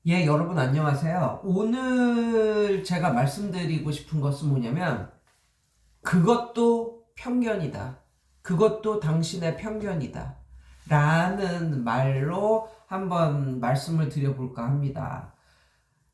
예, 여러분 안녕하세요. 오늘 제가 말씀드리고 싶은 것은 뭐냐면 그것도 편견이다. 그것도 당신의 편견이다. 라는 말로 한번 말씀을 드려볼까 합니다.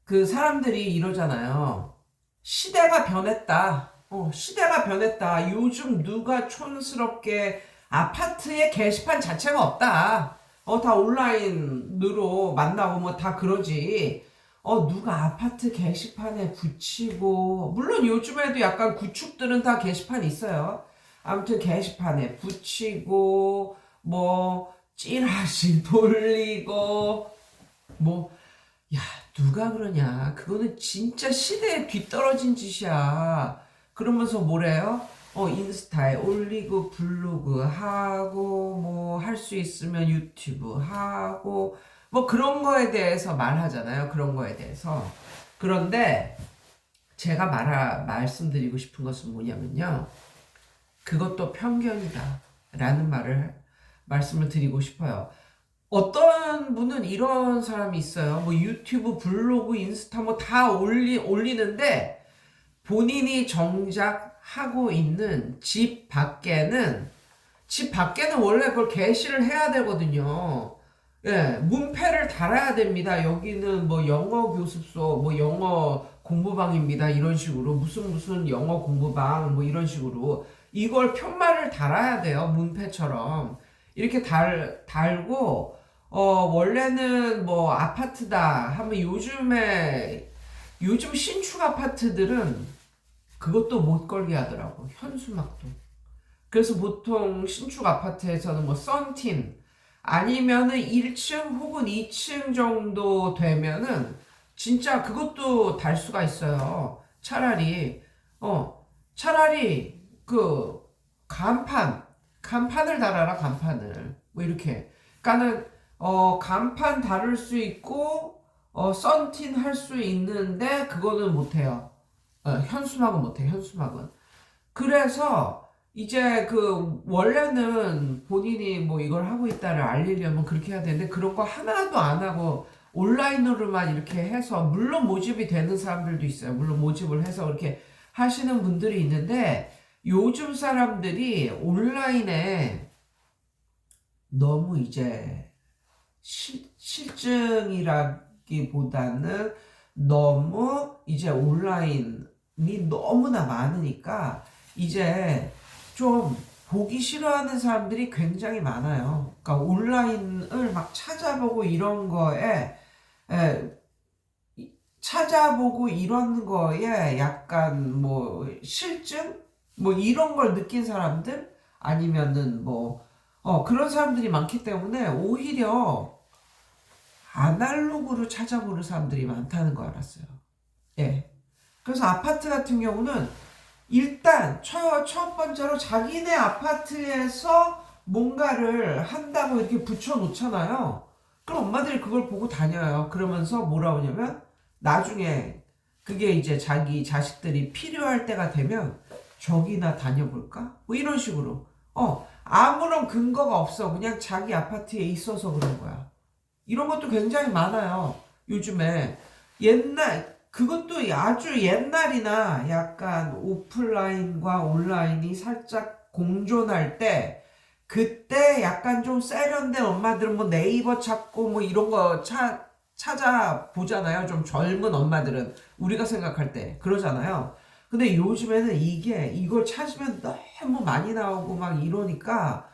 그 사람들이 이러잖아요. 시대가 변했다. 시대가 변했다. 요즘 누가 촌스럽게 아파트에 게시판 자체가 없다. 다 온라인으로 만나고 뭐 다 그러지. 누가 아파트 게시판에 붙이고, 물론 요즘에도 약간 구축들은 다 게시판 있어요. 아무튼 게시판에 붙이고, 뭐, 찌라시 돌리고, 뭐, 야, 누가 그러냐. 그거는 진짜 시대에 뒤떨어진 짓이야. 그러면서 뭐래요? 인스타에 올리고, 블로그 하고, 뭐, 할 수 있으면 유튜브 하고, 뭐 그런 거에 대해서 말하잖아요. 그런 거에 대해서. 그런데 제가 말씀드리고 싶은 것은 뭐냐면요. 그것도 편견이다. 라는 말씀을 드리고 싶어요. 어떤 분은 이런 사람이 있어요. 뭐 유튜브, 블로그, 인스타 뭐 다 올리는데 본인이 정작 하고 있는 집 밖에는 원래 그걸 게시를 해야 되거든요. 예, 문패를 달아야 됩니다. 여기는 뭐 영어 교습소, 뭐 영어 공부방입니다. 이런 식으로 무슨 영어 공부방 뭐 이런 식으로 이걸 편말을 달아야 돼요. 문패처럼 이렇게 달고 원래는 뭐 아파트다 하면 요즘 신축 아파트들은 그것도 못 걸게 하더라고. 현수막도. 그래서 보통 신축 아파트에서는 뭐 썬팅 아니면은 1층 혹은 2층 정도 되면은 진짜 그것도 달 수가 있어요. 차라리 그 간판을 달아라, 간판을. 뭐 이렇게. 그러니까는 간판 달을 수 있고 썬팅 할 수 있는데 그거는 못 해요. 현수막은 못 해. 현수막은. 그래서 이제 그 원래는 본인이 뭐 이걸 하고 있다를 알리려면 그렇게 해야 되는데 그런 거 하나도 안 하고 온라인으로만 이렇게 해서 물론 모집이 되는 사람들도 있어요. 물론 모집을 해서 그렇게 하시는 분들이 있는데 요즘 사람들이 온라인에 너무 이제 실증이라기보다는 너무 이제 온라인이 너무나 많으니까 이제 좀 보기 싫어하는 사람들이 굉장히 많아요. 그러니까 온라인을 막 찾아보고 이런 거에 에, 찾아보고 이런 거에 약간 뭐 실증 뭐 이런 걸 느낀 사람들 아니면은 뭐 그런 사람들이 많기 때문에 오히려 아날로그로 찾아보는 사람들이 많다는 거 알았어요. 예. 그래서 아파트 같은 경우는 일단 첫 번째로 자기네 아파트에서 뭔가를 한다고 이렇게 붙여 놓잖아요. 그럼 엄마들이 그걸 보고 다녀요. 그러면서 뭐라 하냐면 나중에 그게 이제 자기 자식들이 필요할 때가 되면 저기나 다녀볼까? 뭐 이런 식으로. 아무런 근거가 없어. 그냥 자기 아파트에 있어서 그런 거야. 이런 것도 굉장히 많아요. 요즘에. 그것도 아주 옛날이나 약간 오프라인과 온라인이 살짝 공존할 때, 그때 약간 좀 세련된 엄마들은 뭐 네이버 찾고 뭐 이런 거 찾아보잖아요. 좀 젊은 엄마들은. 우리가 생각할 때. 그러잖아요. 근데 요즘에는 이걸 찾으면 너무 많이 나오고 막 이러니까,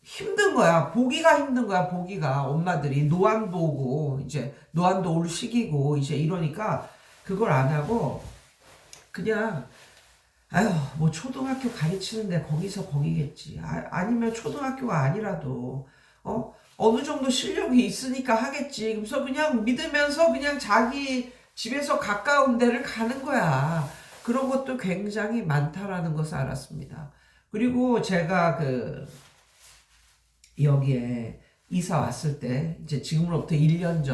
힘든 거야. 보기가 힘든 거야, 보기가. 엄마들이 노안도 오고, 이제 노안도 올 시기고, 이제 이러니까 그걸 안 하고, 그냥, 아유, 뭐 초등학교 가르치는데 거기서 거기겠지. 아니면 초등학교가 아니라도, 어느 정도 실력이 있으니까 하겠지. 그래서 그냥 믿으면서 그냥 자기 집에서 가까운 데를 가는 거야. 그런 것도 굉장히 많다라는 것을 알았습니다. 그리고 제가 여기에 이사 왔을 때, 이제 지금으로부터 1년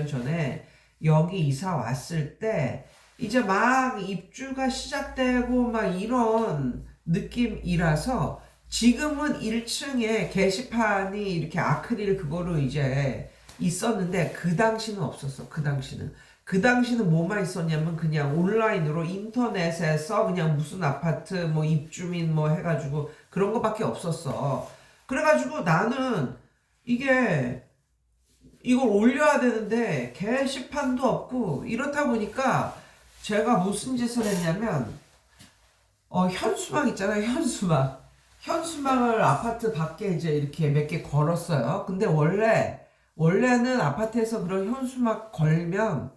전에 여기 이사 왔을 때, 이제 막 입주가 시작되고 막 이런 느낌이라서 지금은 1층에 게시판이 이렇게 아크릴 그거로 이제 있었는데 그 당시는 없었어. 그 당시는 뭐만 있었냐면 그냥 온라인으로 인터넷에서 그냥 무슨 아파트 뭐 입주민 뭐 해가지고 그런 거밖에 없었어. 그래가지고 나는 이게 이걸 올려야 되는데 게시판도 없고 이렇다 보니까 제가 무슨 짓을 했냐면 현수막 있잖아요. 현수막을 아파트 밖에 이제 이렇게 몇 개 걸었어요. 근데 원래는 아파트에서 그런 현수막 걸면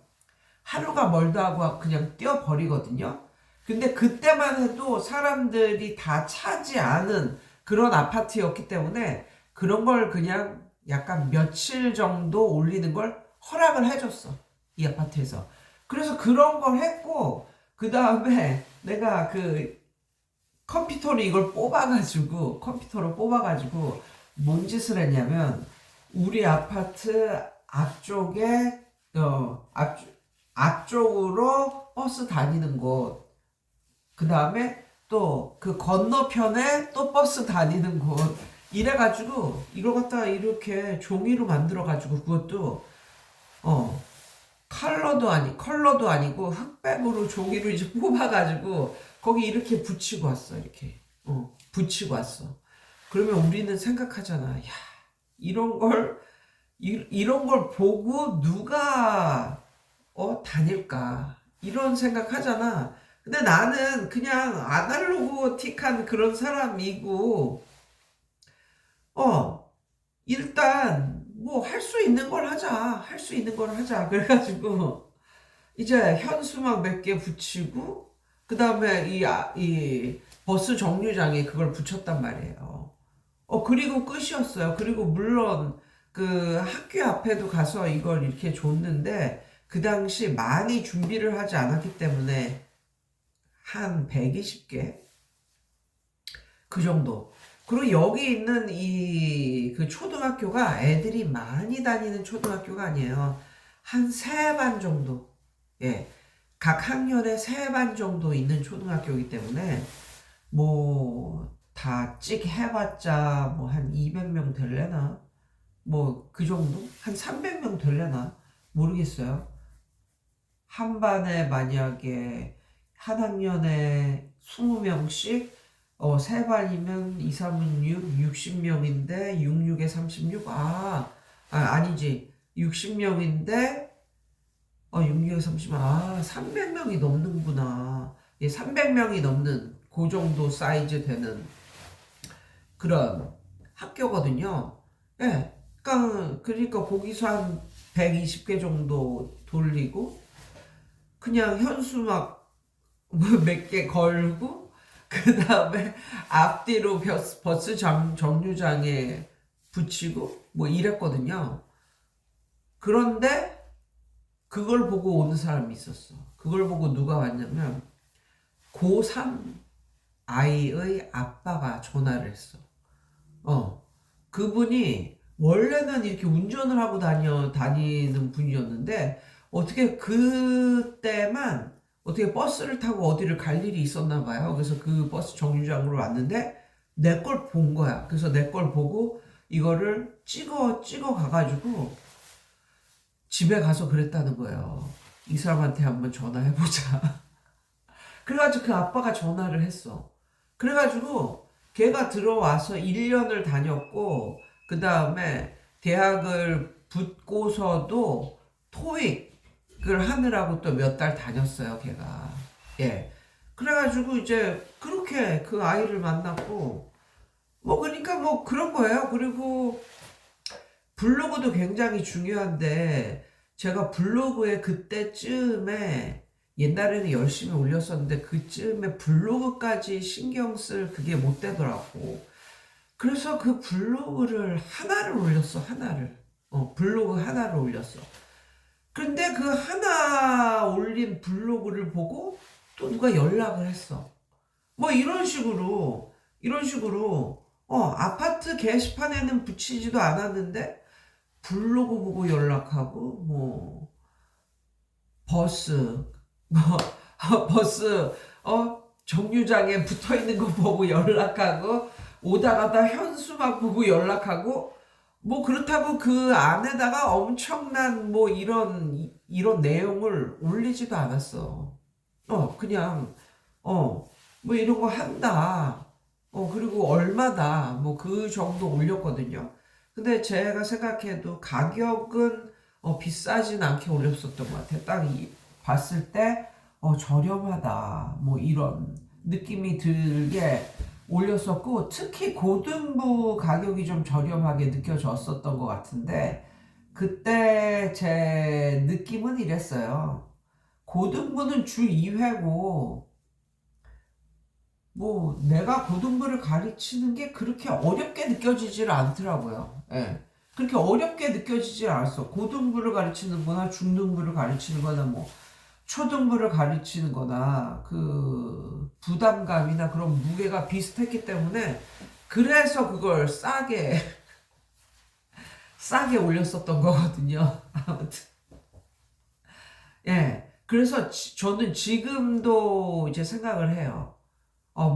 하루가 멀다 하고 그냥 떼어버리거든요. 근데 그때만 해도 사람들이 다 차지 않은 그런 아파트였기 때문에 그런 걸 그냥 약간 며칠 정도 올리는 걸 허락을 해줬어. 이 아파트에서. 그래서 그런 걸 했고, 그 다음에 내가 그 컴퓨터로 뽑아가지고 뭔 짓을 했냐면 우리 아파트 앞쪽에 앞쪽으로 버스 다니는 곳, 그 다음에 또 그 건너편에 또 버스 다니는 곳, 이래가지고 이걸 갖다가 이렇게 종이로 만들어가지고 그것도 컬러도 아니고 흑백으로 종이로 이제 뽑아가지고 거기 이렇게 붙이고 왔어. 이렇게 붙이고 왔어. 그러면 우리는 생각하잖아. 야, 이런 걸 보고 누가 다닐까 이런 생각하잖아. 근데 나는 그냥 아날로그틱한 그런 사람이고 일단 뭐 할 수 있는 걸 하자. 그래가지고 이제 현수막 몇 개 붙이고 그 다음에 이 버스 정류장에 그걸 붙였단 말이에요. 그리고 끝이었어요. 그리고 물론 그 학교 앞에도 가서 이걸 이렇게 줬는데 그 당시 많이 준비를 하지 않았기 때문에 한 120개 그 정도. 그리고 여기 있는 그 초등학교가 애들이 많이 다니는 초등학교가 아니에요. 한 3반 정도. 예. 각 학년에 3반 정도 있는 초등학교이기 때문에 뭐 다 찍 해봤자 뭐 한 200명 될래나? 뭐 그 정도? 한 300명 될래나? 모르겠어요. 한 반에 만약에 한 학년에 20명씩 세 반이면 2, 3은 6, 60명인데 6, 6에 36? 아니지. 60명인데 6, 6에 30, 300명이 넘는구나. 예, 300명이 넘는 그 정도 사이즈 되는 그런 학교거든요. 예. 그러니까 거기서 한 120개 정도 돌리고 그냥 현수막 몇 개 걸고 그 다음에 앞뒤로 버스 정류장에 붙이고 뭐 이랬거든요. 그런데 그걸 보고 오는 사람이 있었어. 그걸 보고 누가 왔냐면 고3 아이의 아빠가 전화를 했어. 그분이 원래는 이렇게 운전을 하고 다니는 분이었는데 어떻게 그때만 어떻게 버스를 타고 어디를 갈 일이 있었나 봐요. 그래서 그 버스 정류장으로 왔는데 내 걸 본 거야. 그래서 내 걸 보고 이거를 찍어 가가지고 집에 가서 그랬다는 거예요. 이 사람한테 한번 전화해보자. 그래가지고 그 아빠가 전화를 했어. 그래가지고 걔가 들어와서 1년을 다녔고 그 다음에 대학을 붙고서도 토익을 하느라고 또 몇 달 다녔어요, 걔가. 예. 그래가지고 이제 그렇게 그 아이를 만났고 뭐 그러니까 뭐 그런 거예요. 그리고 블로그도 굉장히 중요한데 제가 블로그에 그때쯤에 옛날에는 열심히 올렸었는데 그쯤에 블로그까지 신경 쓸 그게 못 되더라고. 그래서 그 블로그를 하나를 올렸어. 블로그 하나를 올렸어. 근데 그 하나 올린 블로그를 보고 또 누가 연락을 했어. 뭐 이런 식으로 아파트 게시판에는 붙이지도 않았는데 블로그 보고 연락하고 뭐 버스 정류장에 붙어 있는 거 보고 연락하고 오다 가다 현수막 보고 연락하고 뭐 그렇다고 그 안에다가 엄청난 뭐 이런 내용을 올리지도 않았어. 그냥 뭐 이런 거 한다. 그리고 얼마다 뭐 그 정도 올렸거든요. 근데 제가 생각해도 가격은 비싸진 않게 올렸었던 것 같아요. 딱 봤을 때 저렴하다 뭐 이런 느낌이 들게 올렸었고, 특히 고등부 가격이 좀 저렴하게 느껴졌었던 것 같은데, 그때 제 느낌은 이랬어요. 고등부는 주 2회고 뭐 내가 고등부를 가르치는 게 그렇게 어렵게 느껴지질 않더라고요. 예. 그렇게 어렵게 느껴지질 않았어. 고등부를 가르치는 거나 중등부를 가르치는 거나 뭐 초등부를 가르치는 거나 그 부담감이나 그런 무게가 비슷했기 때문에, 그래서 그걸 싸게 올렸었던 거거든요. 아무튼. 예. 그래서 저는 지금도 이제 생각을 해요.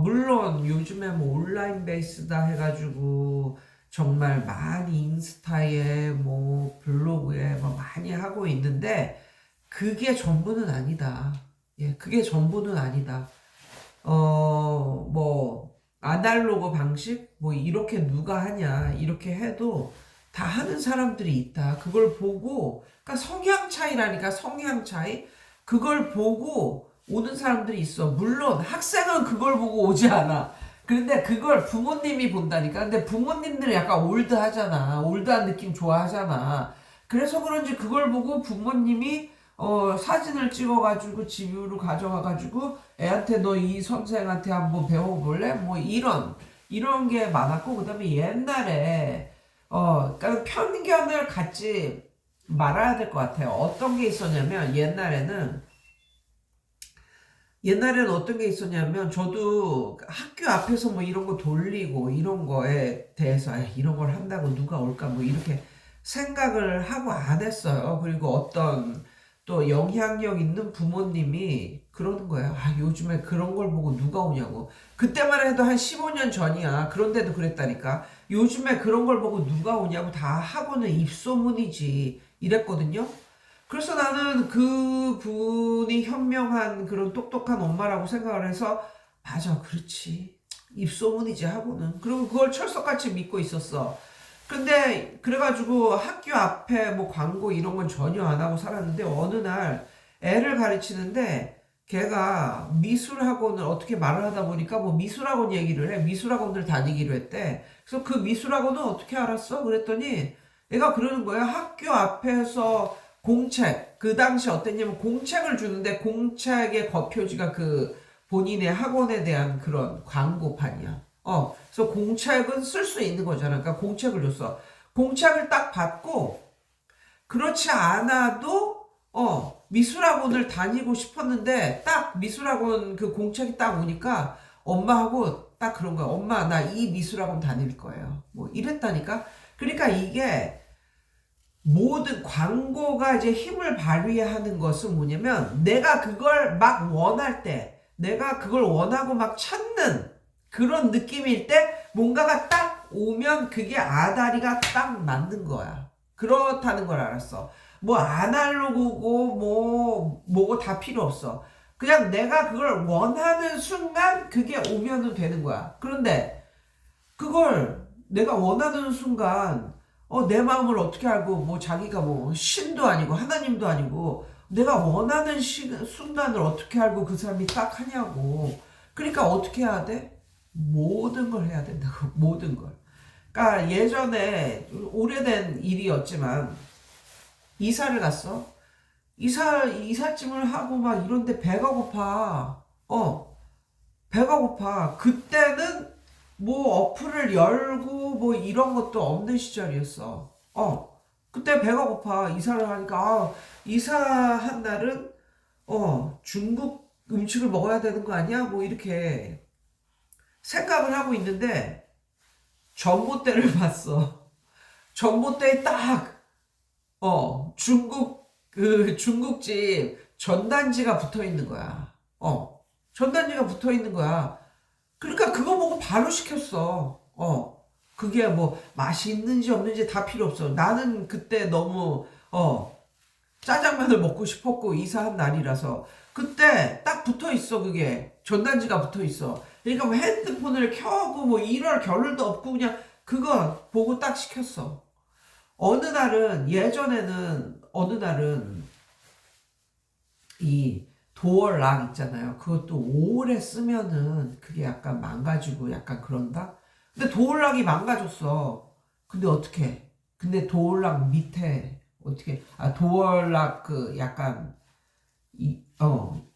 물론 요즘에 뭐 온라인 베이스다 해가지고 정말 많이 인스타에 뭐 블로그에 뭐 많이 하고 있는데, 그게 전부는 아니다. 예, 그게 전부는 아니다. 뭐 아날로그 방식 뭐 이렇게 누가 하냐 이렇게 해도 다 하는 사람들이 있다. 그걸 보고, 그러니까 성향 차이라니까, 성향 차이. 그걸 보고 오는 사람들이 있어. 물론 학생은 그걸 보고 오지 않아. 그런데 그걸 부모님이 본다니까. 근데 부모님들은 약간 올드하잖아. 올드한 느낌 좋아하잖아. 그래서 그런지 그걸 보고 부모님이 사진을 찍어가지고 집으로 가져와가지고 애한테 너 이 선생한테 한번 배워볼래? 뭐 이런 게 많았고, 그다음에 옛날에 그러니까 편견을 갖지 말아야 될 것 같아요. 어떤 게 있었냐면, 옛날에는 어떤 게 있었냐면, 저도 학교 앞에서 뭐 이런 거 돌리고 이런 거에 대해서 이런 걸 한다고 누가 올까 뭐 이렇게 생각을 하고 안 했어요. 그리고 어떤 또 영향력 있는 부모님이 그러는 거예요. 요즘에 그런 걸 보고 누가 오냐고. 그때만 해도 한 15년 전이야. 그런데도 그랬다니까. 요즘에 그런 걸 보고 누가 오냐고, 다 학원은 입소문이지. 이랬거든요. 그래서 나는 그 분이 현명한 그런 똑똑한 엄마라고 생각을 해서, 맞아, 그렇지. 입소문이지 하고는. 그리고 그걸 철석같이 믿고 있었어. 근데 그래가지고 학교 앞에 뭐 광고 이런 건 전혀 안 하고 살았는데, 어느 날 애를 가르치는데 걔가 미술학원을 어떻게 말을 하다 보니까 뭐 미술학원 얘기를 해. 미술학원을 다니기로 했대. 그래서 그 미술학원은 어떻게 알았어? 그랬더니 애가 그러는 거야. 학교 앞에서 공책, 그 당시 어땠냐면 공책을 주는데 공책의 겉표지가 그 본인의 학원에 대한 그런 광고판이야. 그래서 공책은 쓸 수 있는 거잖아. 그러니까 공책을 줬어. 공책을 딱 받고, 그렇지 않아도 미술학원을 다니고 싶었는데, 딱 미술학원 그 공책이 딱 오니까 엄마하고 딱 그런 거야. 엄마, 나 이 미술학원 다닐 거예요. 뭐 이랬다니까. 그러니까 이게 모든 광고가 이제 힘을 발휘하는 것은 뭐냐면, 내가 그걸 막 원할 때, 내가 그걸 원하고 막 찾는 그런 느낌일 때 뭔가가 딱 오면 그게 아다리가 딱 맞는 거야. 그렇다는 걸 알았어. 뭐 아날로그고 뭐고 다 필요 없어. 그냥 내가 그걸 원하는 순간 그게 오면은 되는 거야. 그런데 그걸 내가 원하는 순간 내 마음을 어떻게 알고, 뭐 자기가 뭐 신도 아니고 하나님도 아니고 내가 원하는 순간을 어떻게 알고 그 사람이 딱 하냐고. 그러니까 어떻게 해야 돼? 모든 걸 해야 된다고. 모든 걸. 그러니까 예전에 오래된 일이었지만 이사를 갔어. 이삿짐을 하고 막 이런데 배가 고파. 배가 고파. 그때는 뭐 어플을 열고 뭐 이런 것도 없는 시절이었어. 그때 배가 고파. 이사를 하니까, 이사한 날은 중국 음식을 먹어야 되는 거 아니야? 뭐 이렇게 생각을 하고 있는데 전봇대를 봤어. 전봇대에 딱 중국집 전단지가 붙어 있는 거야. 전단지가 붙어 있는 거야. 그러니까 그거 보고 바로 시켰어. 그게 뭐 맛이 있는지 없는지 다 필요 없어. 나는 그때 너무 짜장면을 먹고 싶었고 이사한 날이라서 그때 딱 붙어 있어. 그게 전단지가 붙어 있어. 그러니까 뭐 핸드폰을 켜고 뭐 이럴 겨를도 없고 그냥 그거 보고 딱 시켰어. 예전에는 어느 날은 이 도어락 있잖아요. 그것도 오래 쓰면은 그게 약간 망가지고 약간 그런다? 근데 도어락이 망가졌어. 근데 어떻게? 근데 도어락 밑에 어떻게? 도어락 그 약간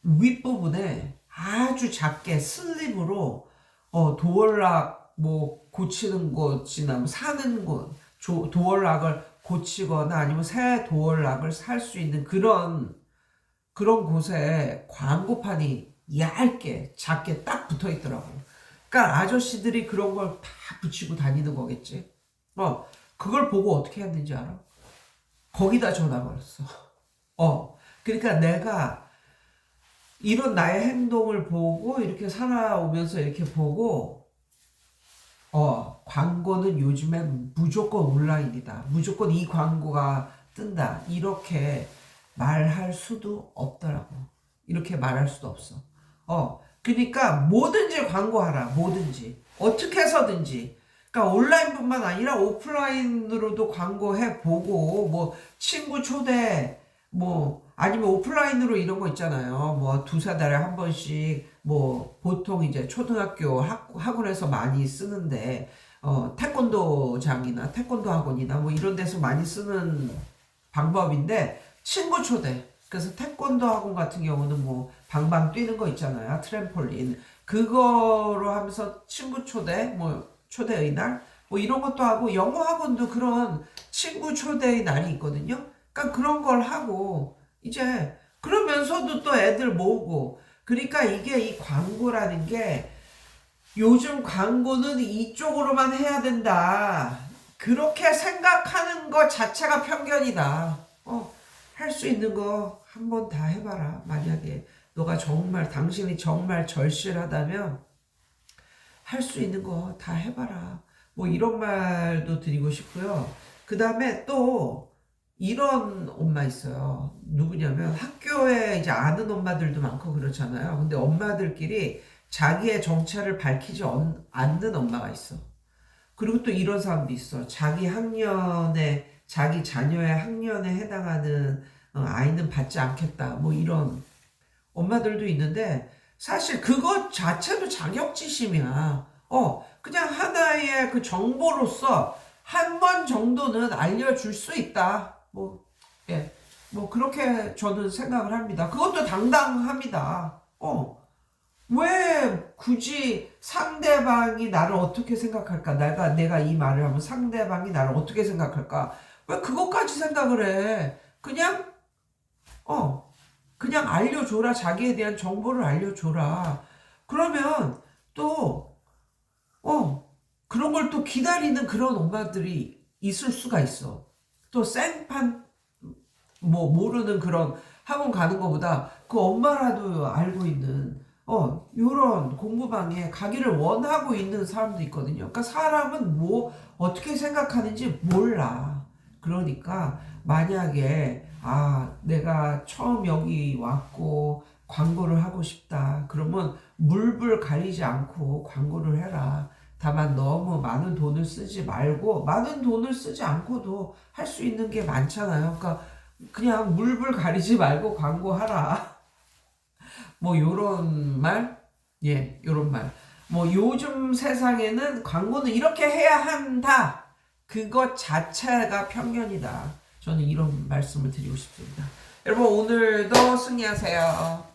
윗부분에 아주 작게 슬립으로 도어락 뭐 고치는 곳이나 뭐 사는 곳 도어락을 고치거나 아니면 새 도어락을 살 수 있는 그런 곳에 광고판이 얇게 작게 딱 붙어 있더라고. 그러니까 아저씨들이 그런 걸 다 붙이고 다니는 거겠지. 그걸 보고 어떻게 했는지 알아? 거기다 전화 걸었어. 그러니까 내가 이런 나의 행동을 보고 이렇게 살아오면서 이렇게 보고 광고는 요즘엔 무조건 온라인이다. 무조건 이 광고가 뜬다. 이렇게 말할 수도 없더라고. 이렇게 말할 수도 없어. 그러니까 뭐든지 광고하라. 뭐든지. 어떻게 해서든지. 그러니까 온라인뿐만 아니라 오프라인으로도 광고해보고 뭐 친구 초대 뭐 아니면 오프라인으로 이런 거 있잖아요. 뭐 두세 달에 한 번씩 뭐 보통 이제 초등학교 학원에서 많이 쓰는데 태권도장이나 태권도 학원이나 뭐 이런 데서 많이 쓰는 방법인데 친구 초대. 그래서 태권도 학원 같은 경우는 뭐 방방 뛰는 거 있잖아요. 트램폴린. 그거로 하면서 친구 초대, 뭐 초대의 날, 뭐 이런 것도 하고 영어 학원도 그런 친구 초대의 날이 있거든요. 그러니까 그런 걸 하고 이제 그러면서도 또 애들 모으고 그러니까 이게 이 광고라는 게 요즘 광고는 이쪽으로만 해야 된다. 그렇게 생각하는 것 자체가 편견이다. 할 수 있는 거 한번 다 해봐라. 만약에 당신이 정말 절실하다면 할 수 있는 거 다 해봐라. 뭐 이런 말도 드리고 싶고요. 그 다음에 또 이런 엄마 있어요. 누구냐면 학교에 이제 아는 엄마들도 많고 그렇잖아요. 근데 엄마들끼리 자기의 정체를 밝히지 않는 엄마가 있어. 그리고 또 이런 사람도 있어. 자기 자녀의 학년에 해당하는 아이는 받지 않겠다. 뭐 이런 엄마들도 있는데 사실 그것 자체도 자격지심이야. 그냥 하나의 그 정보로서 한 번 정도는 알려줄 수 있다. 예. 뭐 그렇게 저는 생각을 합니다. 그것도 당당합니다. 왜 굳이 상대방이 나를 어떻게 생각할까? 내가 이 말을 하면 상대방이 나를 어떻게 생각할까? 왜 그것까지 생각을 해? 그냥 알려줘라. 자기에 대한 정보를 알려줘라. 그러면 또, 그런 걸 또 기다리는 그런 엄마들이 있을 수가 있어. 또 생판, 모르는 그런 학원 가는 것보다 그 엄마라도 알고 있는, 요런 공부방에 가기를 원하고 있는 사람도 있거든요. 그러니까 사람은 어떻게 생각하는지 몰라. 그러니까 만약에 내가 처음 여기 왔고 광고를 하고 싶다. 그러면 물불 가리지 않고 광고를 해라. 다만 너무 많은 돈을 쓰지 말고 많은 돈을 쓰지 않고도 할 수 있는 게 많잖아요. 그러니까 그냥 물불 가리지 말고 광고하라. 뭐 요런 말? 예, 요런 말. 뭐 요즘 세상에는 광고는 이렇게 해야 한다. 그것 자체가 편견이다. 저는 이런 말씀을 드리고 싶습니다. 여러분 오늘도 승리하세요.